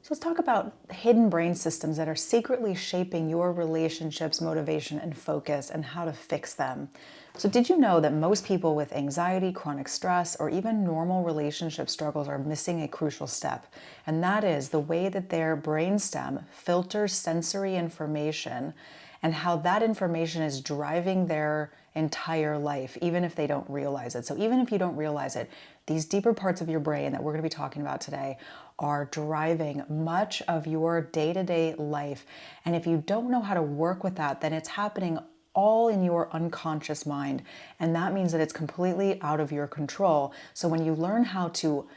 So let's talk about hidden brain systems that are secretly shaping your relationships, motivation, and focus, and how to fix them. So did you know that most people with anxiety, chronic stress, or even normal relationship struggles are missing a crucial step? And that is the way that their brainstem filters sensory information and how that information is driving their entire life, even if they don't realize it. So even if you don't realize it, these deeper parts of your brain that we're going to be talking about today are driving much of your day-to-day life. And if you don't know how to work with that, then it's happening all in your unconscious mind. And that means that it's completely out of your control. So when you learn how to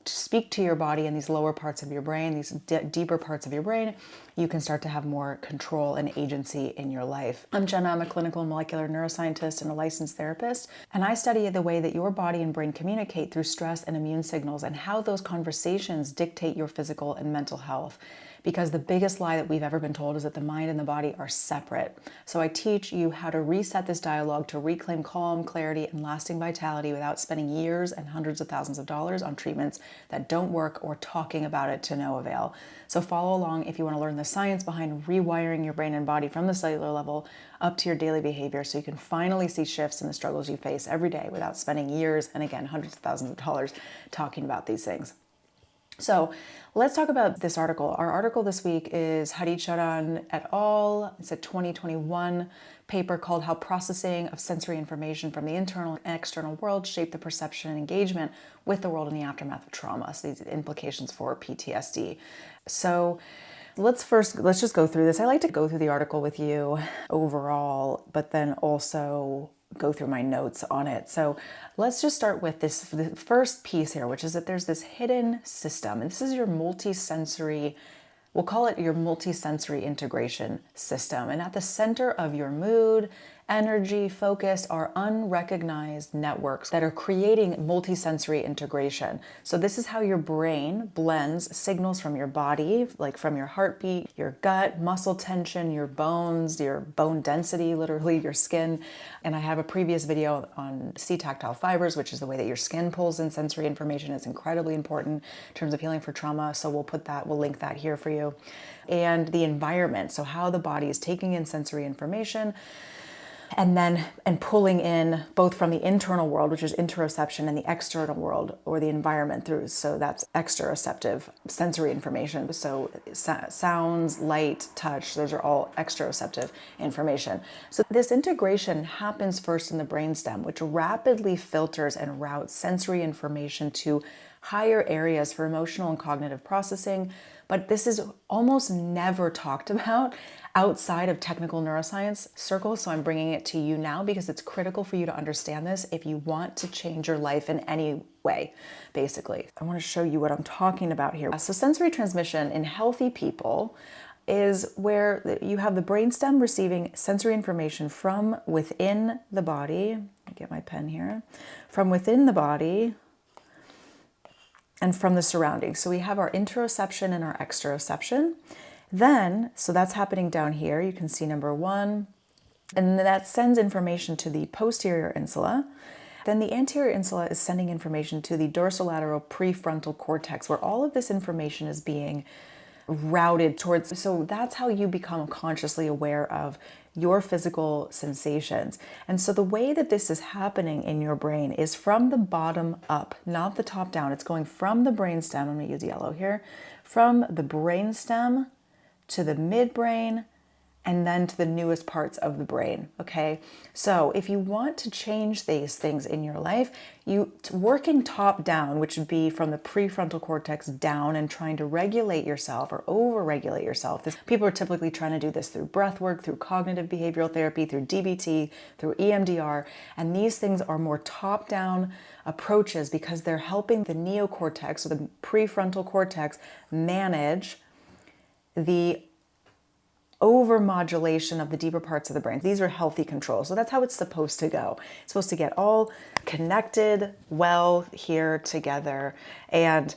speak to your body in these lower parts of your brain, these deeper parts of your brain, you can start to have more control and agency in your life. I'm Jenna. I'm a clinical and molecular neuroscientist and a licensed therapist, and I study the way that your body and brain communicate through stress and immune signals and how those conversations dictate your physical and mental health. Because the biggest lie that we've ever been told is that the mind and the body are separate. So I teach you how to reset this dialogue to reclaim calm, clarity, and lasting vitality without spending years and hundreds of thousands of dollars on treatments that don't work or talking about it to no avail. So follow along if you want to learn the science behind rewiring your brain and body from the cellular level up to your daily behavior, so you can finally see shifts in the struggles you face every day without spending years and, again, hundreds of thousands of dollars talking about these things. So let's talk about this article. Our article this week is Hijacks et al. It's a 2021 paper called How Processing of Sensory Information from the Internal and External World Shape the Perception and Engagement with the World in the Aftermath of Trauma. So these implications for PTSD. So let's just go through this. I like to go through the article with you overall, but then also go through my notes on it. So let's just start with the first piece here, which is that there's this hidden system, and this is your multisensory, we'll call it your multisensory integration system. And at the center of your mood, energy, focus are unrecognized networks that are creating multisensory integration. So this is how your brain blends signals from your body, like from your heartbeat, your gut, muscle tension, your bones, your bone density, literally your skin. And I have a previous video on C-tactile fibers, which is the way that your skin pulls in sensory information. It's incredibly important in terms of healing for trauma. So we'll link that here for you. And the environment, so how the body is taking in sensory information and pulling in both from the internal world, which is interoception, and the external world or the environment through. So that's exteroceptive sensory information. So sounds, light, touch, those are all exteroceptive information. So this integration happens first in the brainstem, which rapidly filters and routes sensory information to higher areas for emotional and cognitive processing. But this is almost never talked about outside of technical neuroscience circles. So I'm bringing it to you now because it's critical for you to understand this if you want to change your life in any way, basically. I want to show you what I'm talking about here. So sensory transmission in healthy people is where you have the brainstem receiving sensory information from within the body. Let me get my pen here. From within the body and from the surroundings. So we have our interoception and our exteroception. Then, so that's happening down here. You can see number one, and that sends information to the posterior insula. Then the anterior insula is sending information to the dorsolateral prefrontal cortex, where all of this information is being routed towards. So that's how you become consciously aware of your physical sensations. And so the way that this is happening in your brain is from the bottom up, not the top down. It's going from the brainstem, I'm going to use yellow here, from the brainstem to the midbrain, and then to the newest parts of the brain, okay? So if you want to change these things in your life, working top down, which would be from the prefrontal cortex down and trying to regulate yourself or over-regulate yourself. People are typically trying to do this through breath work, through cognitive behavioral therapy, through DBT, through EMDR, and these things are more top-down approaches because they're helping the neocortex, or the prefrontal cortex, manage the overmodulation of the deeper parts of the brain. These are healthy controls. So that's how it's supposed to go. It's supposed to get all connected well here together. And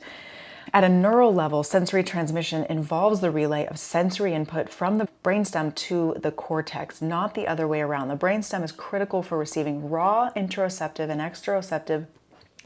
at a neural level, sensory transmission involves the relay of sensory input from the brainstem to the cortex, not the other way around. The brainstem is critical for receiving raw interoceptive and exteroceptive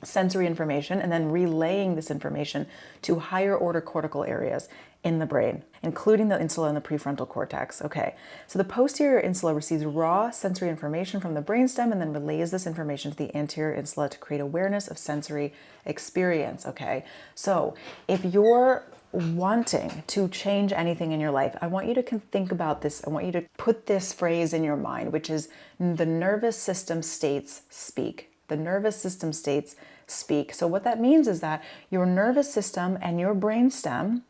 sensory information and then relaying this information to higher order cortical areas in the brain, including the insula and the prefrontal cortex. Okay, so the posterior insula receives raw sensory information from the brainstem and then relays this information to the anterior insula to create awareness of sensory experience. Okay, so if you're wanting to change anything in your life, I want you to think about this. I want you to put this phrase in your mind, which is the nervous system states speak. The nervous system states speak. So what that means is that your nervous system and your brainstem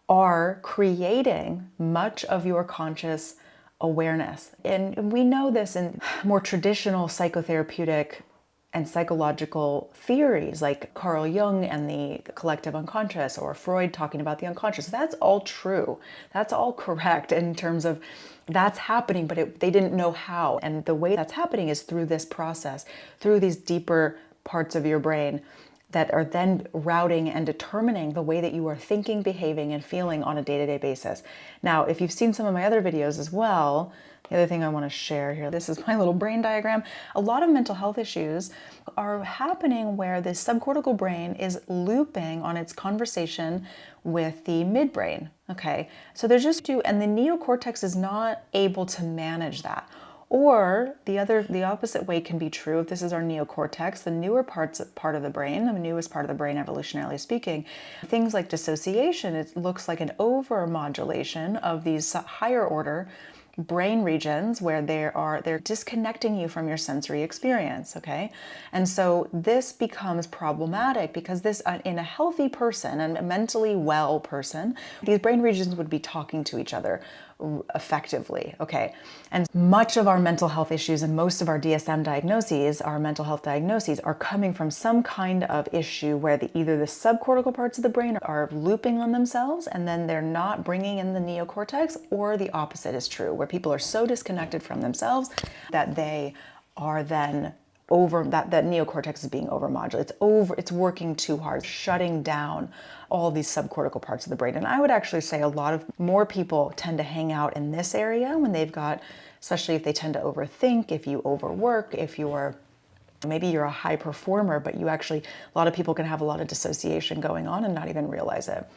are creating much of your conscious awareness. And we know this in more traditional psychotherapeutic and psychological theories like Carl Jung and the collective unconscious, or Freud talking about the unconscious. That's all true. That's all correct in terms of that's happening, but they didn't know how. And the way that's happening is through this process, through these deeper parts of your brain that are then routing and determining the way that you are thinking, behaving, and feeling on a day-to-day basis. Now, if you've seen some of my other videos as well, the other thing I want to share here, this is my little brain diagram. A lot of mental health issues are happening where the subcortical brain is looping on its conversation with the midbrain, okay? So there's just and the neocortex is not able to manage that. Or the opposite way can be true. If this is our neocortex, the newer part of the brain, the newest part of the brain, evolutionarily speaking, things like dissociation, it looks like an overmodulation of these higher order brain regions where they're disconnecting you from your sensory experience, okay? And so this becomes problematic because this, in a healthy person and a mentally well person, these brain regions would be talking to each other effectively, okay? And much of our mental health issues and most of our DSM diagnoses, our mental health diagnoses, are coming from some kind of issue where either the subcortical parts of the brain are looping on themselves and then they're not bringing in the neocortex, or the opposite is true, where people are so disconnected from themselves that they are then that neocortex is being overmodulated. It's working too hard, shutting down all these subcortical parts of the brain. And I would actually say a lot of more people tend to hang out in this area when they've got, especially if they tend to overthink, if you overwork, maybe you're a high performer, but a lot of people can have a lot of dissociation going on and not even realize it.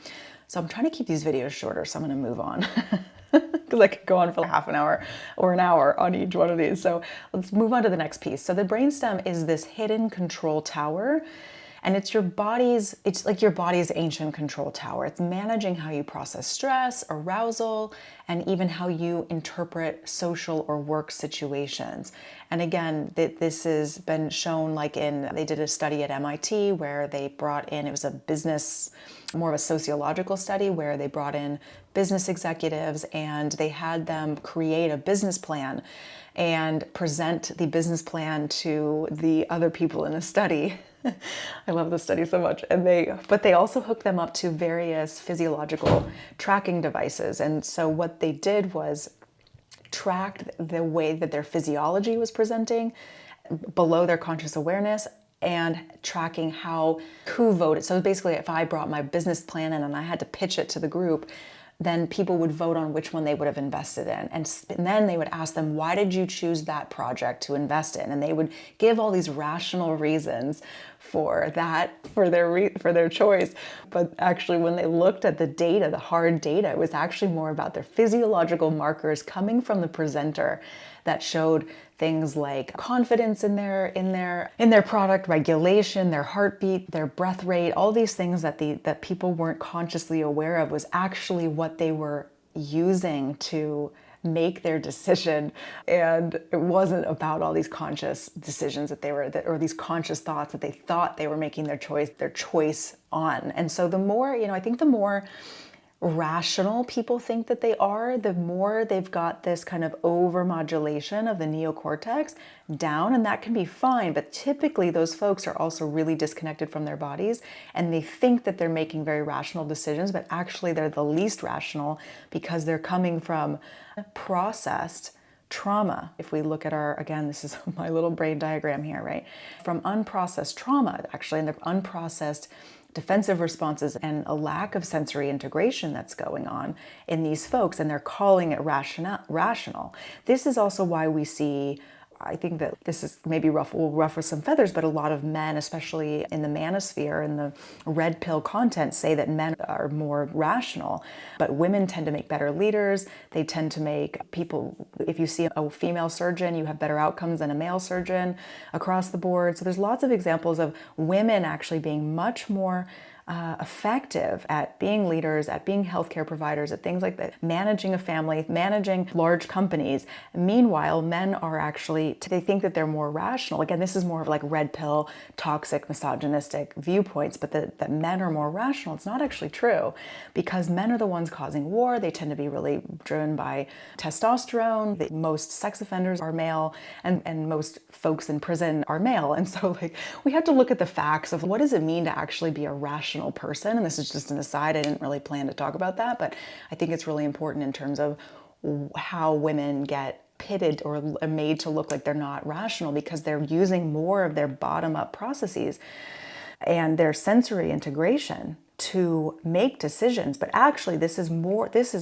So I'm trying to keep these videos shorter, so I'm going to move on. Because I could go on for half an hour or an hour on each one of these. So let's move on to the next piece. So the brainstem is this hidden control tower, and it's like your body's ancient control tower. It's managing how you process stress, arousal, and even how you interpret social or work situations. And again, this has been shown, they did a study at MIT where they brought in, it was more of a sociological study where they brought in business executives and they had them create a business plan and present the business plan to the other people in the study. I love this study so much. But they also hooked them up to various physiological tracking devices. And so what they did was tracked the way that their physiology was presenting below their conscious awareness, and tracking who voted. So basically, if I brought my business plan in and I had to pitch it to the group, then people would vote on which one they would have invested in. And then they would ask them, why did you choose that project to invest in? And they would give all these rational reasons for their choice. But actually, when they looked at the data, the hard data, it was actually more about their physiological markers coming from the presenter that showed things like confidence in their product, regulation, their heartbeat, their breath rate, all these things that people weren't consciously aware of was actually what they were using to make their decision. And it wasn't about all these conscious decisions or these conscious thoughts that they thought they were making their choice on. And so the more, I think the more rational people think that they are, the more they've got this kind of overmodulation of the neocortex down, and that can be fine. But typically those folks are also really disconnected from their bodies, and they think that they're making very rational decisions, but actually they're the least rational because they're coming from processed trauma. If we look at again, this is my little brain diagram here, right? From unprocessed trauma, actually, and the unprocessed defensive responses and a lack of sensory integration that's going on in these folks, and they're calling it rational. This is also why we see I think that this is maybe will ruffle some feathers, but a lot of men, especially in the manosphere and the red pill content, say that men are more rational, but women tend to make better leaders. They tend to make people, if you see a female surgeon, you have better outcomes than a male surgeon across the board. So there's lots of examples of women actually being much more effective at being leaders, at being healthcare providers, at things like that, managing a family, managing large companies. Meanwhile, men are actually, they think that they're more rational. Again, this is more of like red pill, toxic, misogynistic viewpoints, but that men are more rational. It's not actually true, because men are the ones causing war. They tend to be really driven by testosterone. Most sex offenders are male, and most folks in prison are male. And so like we have to look at the facts of what does it mean to actually be a rational person. And this is just an aside. I didn't really plan to talk about that, but I think it's really important in terms of how women get pitted or made to look like they're not rational, because they're using more of their bottom-up processes and their sensory integration to make decisions. But actually this is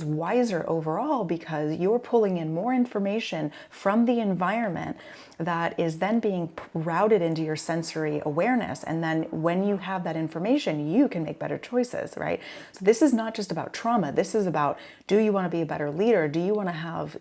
wiser overall, because you're pulling in more information from the environment that is then being routed into your sensory awareness. And then when you have that information, you can make better choices, right? So this is not just about trauma. This is about, do you want to be a better leader? Do you want to have,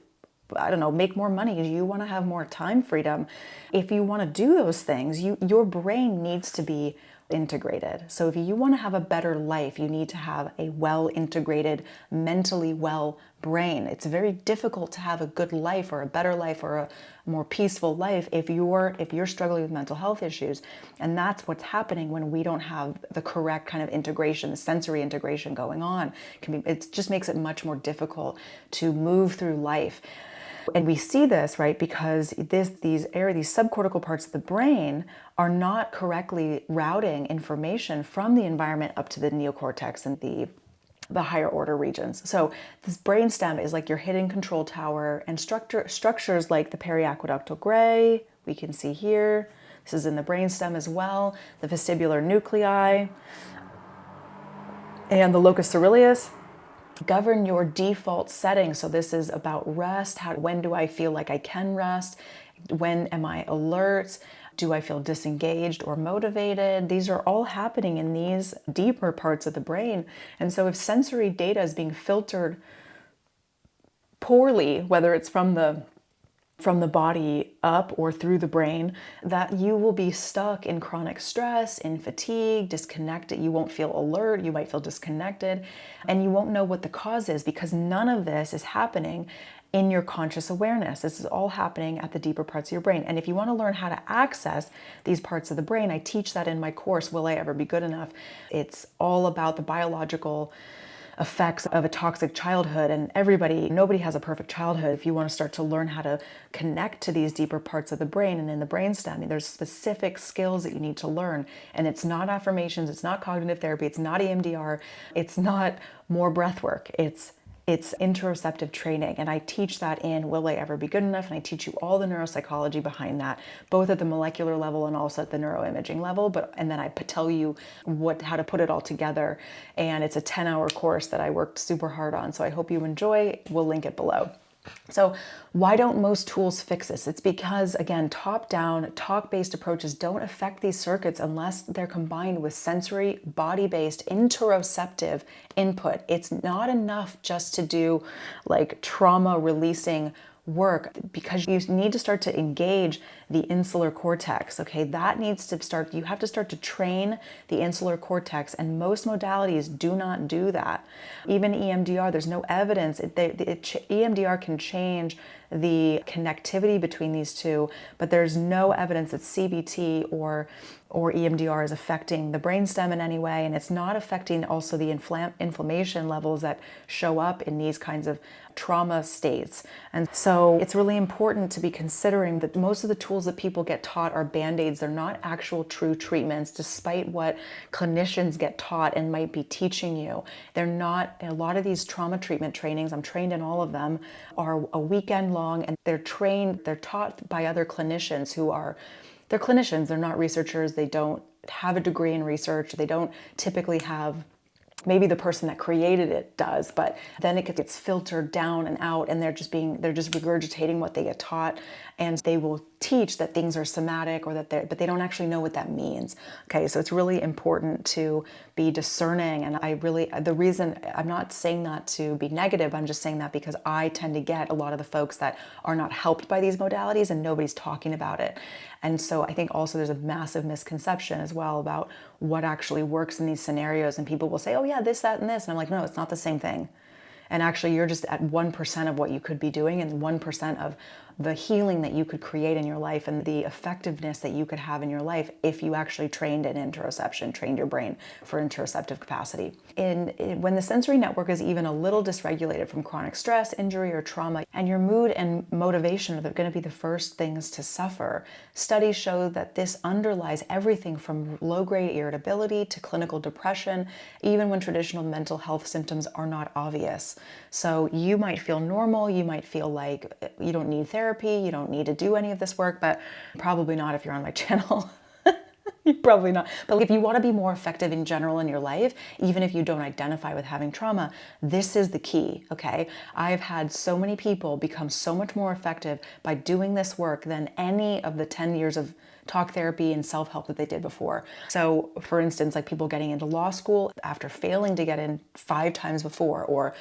I don't know, make more money? Do you want to have more time freedom? If you want to do those things, your brain needs to be integrated. So if you want to have a better life, you need to have a well-integrated, mentally well brain. It's very difficult to have a good life or a better life or a more peaceful life if you're struggling with mental health issues. And that's what's happening when we don't have the correct kind of integration, the sensory integration going on. It just makes it much more difficult to move through life. And we see this, right, because these subcortical parts of the brain are not correctly routing information from the environment up to the neocortex and the higher order regions. So this brainstem is like your hidden control tower, and structures like the periaqueductal gray, we can see here. This is in the brainstem as well, the vestibular nuclei, and the locus coeruleus govern your default setting. So this is about rest. When do I feel like I can rest? When am I alert? Do I feel disengaged or motivated? These are all happening in these deeper parts of the brain. And so if sensory data is being filtered poorly, whether it's from the body up or through the brain, that you will be stuck in chronic stress, in fatigue, disconnected. You won't feel alert, you might feel disconnected, and you won't know what the cause is, because none of this is happening in your conscious awareness. This is all happening at the deeper parts of your brain. And if you want to learn how to access these parts of the brain, I teach that in my course, Will I Ever Be Good Enough? It's all about the biological effects of a toxic childhood, and nobody has a perfect childhood. If you want to start to learn how to connect to these deeper parts of the brain and in the brainstem, there's specific skills that you need to learn. And it's not affirmations, it's not cognitive therapy, it's not EMDR, it's not more breath work, it's interoceptive training. And I teach that in Will I Ever Be Good Enough? And I teach you all the neuropsychology behind that, both at the molecular level and also at the neuroimaging level. And then I tell you how to put it all together. And it's a 10-hour course that I worked super hard on. So I hope you enjoy. We'll link it below. So why don't most tools fix this? It's because, again, top-down, talk-based approaches don't affect these circuits unless they're combined with sensory, body-based, interoceptive input. It's not enough just to do like trauma-releasing work, because you need to start to engage the insular cortex. Okay, that needs to start, you have to start to train the insular cortex, and most modalities do not do that. Even EMDR, there's no evidence. EMDR can change the connectivity between these two, but there's no evidence that CBT or EMDR is affecting the brainstem in any way, and it's not affecting also the inflammation levels that show up in these kinds of trauma states. And so it's really important to be considering that most of the tools that people get taught are band-aids. They're not actual true treatments, despite what clinicians get taught and might be teaching you. They're not. A lot of these trauma treatment trainings, I'm trained in all of them, are a weekend long, and they're taught by other clinicians they're clinicians, they're not researchers, they don't have a degree in research, they don't typically have, maybe the person that created it does, but then it gets filtered down and out, and they're just regurgitating what they get taught, and they will teach that things are somatic or that but they don't actually know what that means. Okay, so it's really important to be discerning. And the reason I'm not saying that to be negative, I'm just saying that because I tend to get a lot of the folks that are not helped by these modalities and nobody's talking about it. And so I think also there's a massive misconception as well about what actually works in these scenarios. And people will say, oh yeah, this, that, and this. And I'm like, no, it's not the same thing. And actually, you're just at 1% of what you could be doing and 1% of the healing that you could create in your life and the effectiveness that you could have in your life if you actually trained in interoception, trained your brain for interoceptive capacity. When the sensory network is even a little dysregulated from chronic stress, injury, or trauma, and your mood and motivation are going to be the first things to suffer, studies show that this underlies everything from low-grade irritability to clinical depression, even when traditional mental health symptoms are not obvious. So you might feel normal, you might feel like you don't need therapy, you don't need to do any of this work, but probably not if you're on my channel. Probably not. But if you want to be more effective in general in your life, even if you don't identify with having trauma, this is the key, okay? I've had so many people become so much more effective by doing this work than any of the 10 years of talk therapy and self-help that they did before. So for instance, like people getting into law school after failing to get in 5 times before, or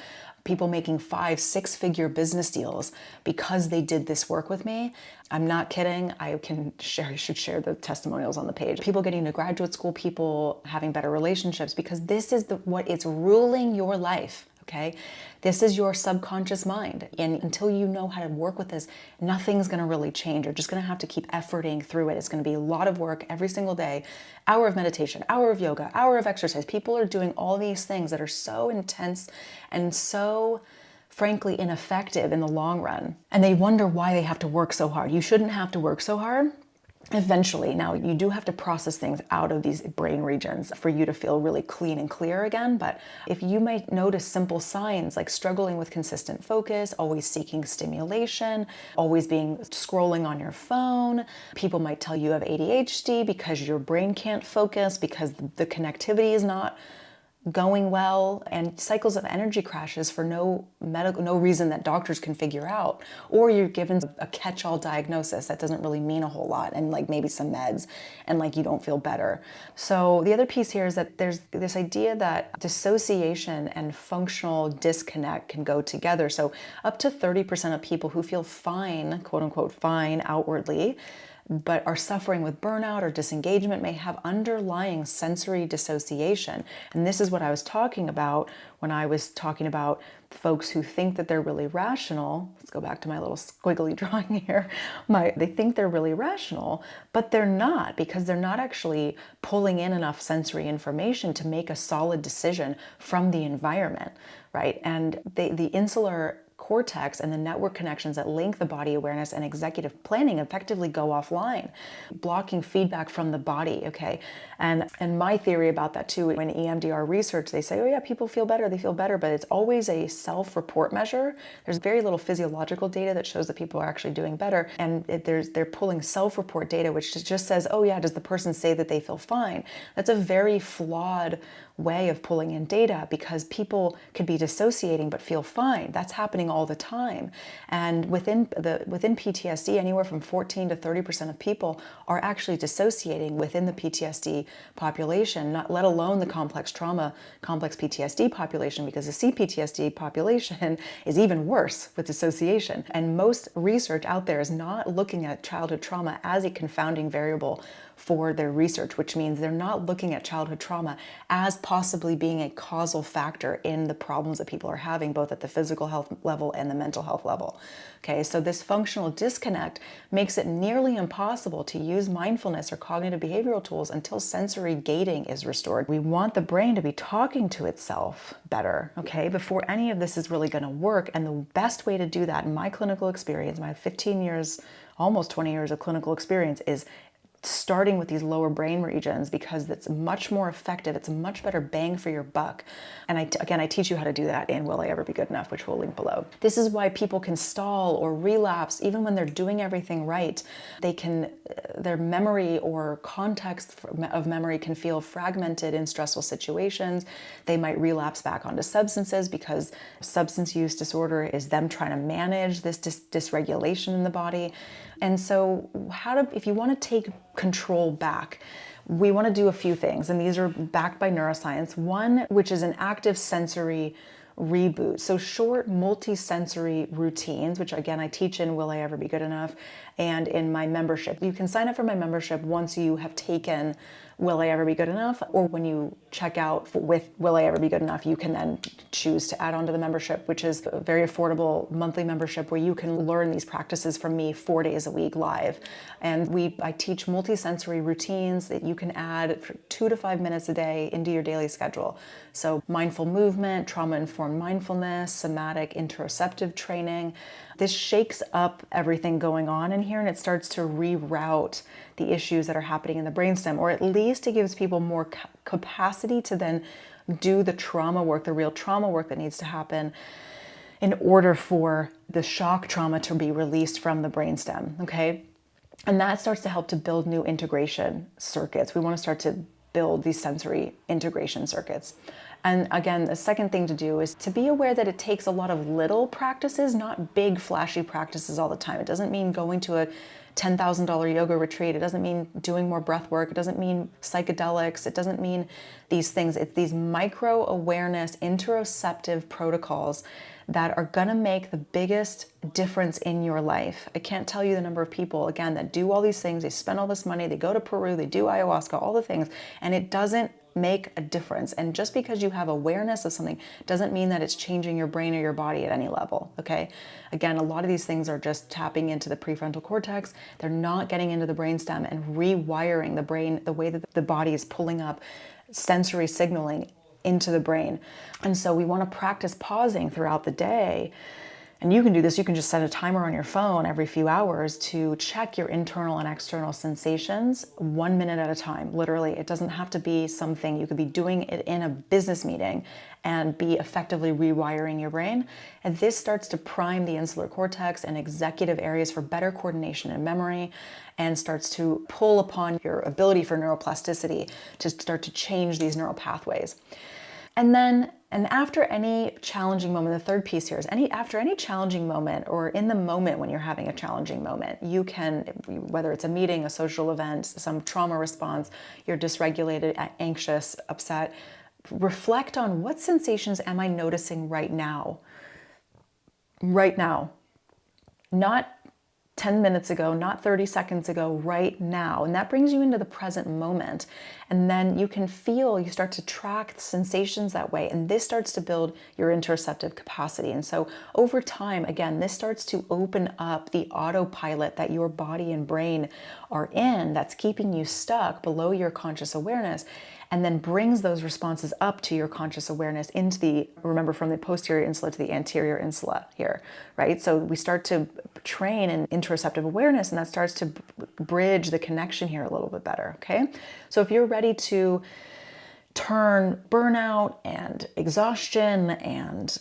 people making 5, 6-figure business deals because they did this work with me. I'm not kidding. I should share the testimonials on the page. People getting into graduate school, people having better relationships, because this is what it's ruling your life. Okay, this is your subconscious mind. And until you know how to work with this, nothing's going to really change. You're just going to have to keep efforting through it. It's going to be a lot of work every single day. Hour of meditation, hour of yoga, hour of exercise. People are doing all these things that are so intense and so frankly ineffective in the long run. And they wonder why they have to work so hard. You shouldn't have to work so hard. Eventually, now you do have to process things out of these brain regions for you to feel really clean and clear again. But if you might notice simple signs like struggling with consistent focus, always seeking stimulation, always being scrolling on your phone, people might tell you have ADHD because your brain can't focus, because the connectivity is not going well, and cycles of energy crashes for no reason that doctors can figure out, or you're given a catch-all diagnosis that doesn't really mean a whole lot, and like maybe some meds, and like you don't feel better. So the other piece here is that there's this idea that dissociation and functional disconnect can go together. So up to 30% of people who feel fine, quote unquote fine outwardly, but are suffering with burnout or disengagement may have underlying sensory dissociation. And this is what I was talking about when I was talking about folks who think that they're really rational. Let's go back to my little squiggly drawing here. They think they're really rational, but they're not, because they're not actually pulling in enough sensory information to make a solid decision from the environment, right? And the insular cortex and the network connections that link the body awareness and executive planning effectively go offline, blocking feedback from the body, okay? And my theory about that too, when EMDR research, they say, oh yeah, people feel better, they feel better, but it's always a self-report measure. There's very little physiological data that shows that people are actually doing better. And they're pulling self-report data, which just says, oh yeah, does the person say that they feel fine? That's a very flawed way of pulling in data, because people could be dissociating but feel fine. That's happening all the time. And within PTSD, anywhere from 14 to 30% of people are actually dissociating within the PTSD population, not let alone the complex trauma, complex PTSD population, because the CPTSD population is even worse with dissociation. And most research out there is not looking at childhood trauma as a confounding variable for their research, which means they're not looking at childhood trauma as possibly being a causal factor in the problems that people are having, both at the physical health level and the mental health level. Okay, so this functional disconnect makes it nearly impossible to use mindfulness or cognitive behavioral tools until sensory gating is restored. We want the brain to be talking to itself better, okay, before any of this is really going to work. And the best way to do that, in my clinical experience, my 15 years, almost 20 years of clinical experience, is starting with these lower brain regions, because it's much more effective. It's a much better bang for your buck. And again, I teach you how to do that in Will I Ever Be Good Enough, which we'll link below. This is why people can stall or relapse even when they're doing everything right. They can, their memory or context of memory can feel fragmented in stressful situations. They might relapse back onto substances because substance use disorder is them trying to manage this dysregulation in the body. And so if you want to take control back, we want to do a few things, and these are backed by neuroscience. One, which is an active sensory reboot. So short multisensory routines, which again, I teach in Will I Ever Be Good Enough and in my membership. You can sign up for my membership once you have taken Will I Ever Be Good Enough, or when you check out with Will I Ever Be Good Enough, you can then choose to add on to the membership, which is a very affordable monthly membership where you can learn these practices from me 4 days a week live. And I teach multisensory routines that you can add for 2 to 5 minutes a day into your daily schedule. So mindful movement, trauma-informed mindfulness, somatic interoceptive training. This shakes up everything going on in here, and it starts to reroute the issues that are happening in the brainstem, or at least it gives people more capacity to then do the trauma work, the real trauma work that needs to happen in order for the shock trauma to be released from the brainstem, okay? And that starts to help to build new integration circuits. We want to start to build these sensory integration circuits. And again, the second thing to do is to be aware that it takes a lot of little practices, not big flashy practices all the time. It doesn't mean going to a $10,000 yoga retreat. It doesn't mean doing more breath work. It doesn't mean psychedelics. It doesn't mean these things. It's these micro awareness interoceptive protocols that are gonna make the biggest difference in your life. I can't tell you the number of people, again, that do all these things. They spend all this money, they go to Peru, they do ayahuasca, all the things, and it doesn't make a difference. And just because you have awareness of something doesn't mean that it's changing your brain or your body at any level, okay? Again, a lot of these things are just tapping into the prefrontal cortex. They're not getting into the brainstem and rewiring the brain the way that the body is pulling up sensory signaling into the brain. And so we want to practice pausing throughout the day. And you can do this. You can just set a timer on your phone every few hours to check your internal and external sensations 1 minute at a time. Literally, it doesn't have to be something. You could be doing it in a business meeting and be effectively rewiring your brain. And this starts to prime the insular cortex and executive areas for better coordination and memory, and starts to pull upon your ability for neuroplasticity to start to change these neural pathways. And after any challenging moment, the third piece here is after any challenging moment, or in the moment when you're having a challenging moment, you can, whether it's a meeting, a social event, some trauma response, you're dysregulated, anxious, upset, reflect on what sensations am I noticing right now? Right now. Not 10 minutes ago, not 30 seconds ago, right now. And that brings you into the present moment. And then you can feel, you start to track sensations that way. And this starts to build your interoceptive capacity. And so over time, again, this starts to open up the autopilot that your body and brain are in, that's keeping you stuck below your conscious awareness, and then brings those responses up to your conscious awareness into the, remember, from the posterior insula to the anterior insula here, right? So we start to train in interoceptive awareness, and that starts to bridge the connection here a little bit better, okay? So if you're ready to turn burnout and exhaustion and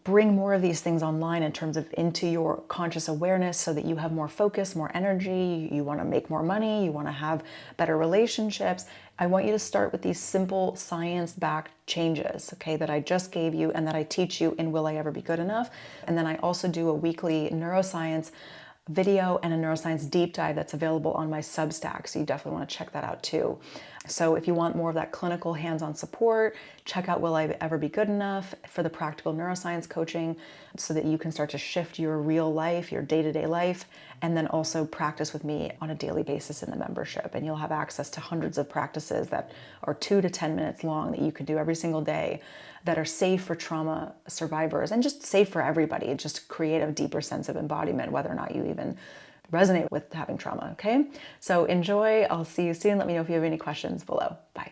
bring more of these things online in terms of into your conscious awareness so that you have more focus, more energy, you want to make more money, you want to have better relationships, I want you to start with these simple science-backed changes, okay, that I just gave you and that I teach you in Will I Ever Be Good Enough? And then I also do a weekly neuroscience video and a neuroscience deep dive that's available on my Substack. So you definitely want to check that out too. So if you want more of that clinical hands-on support, check out Will I Ever Be Good Enough for the practical neuroscience coaching so that you can start to shift your real life, your day-to-day life, and then also practice with me on a daily basis in the membership. And you'll have access to hundreds of practices that are 2 to 10 minutes long that you can do every single day that are safe for trauma survivors and just safe for everybody, just to create a deeper sense of embodiment, whether or not you even resonate with having trauma, okay? So enjoy. I'll see you soon. Let me know if you have any questions below. Bye.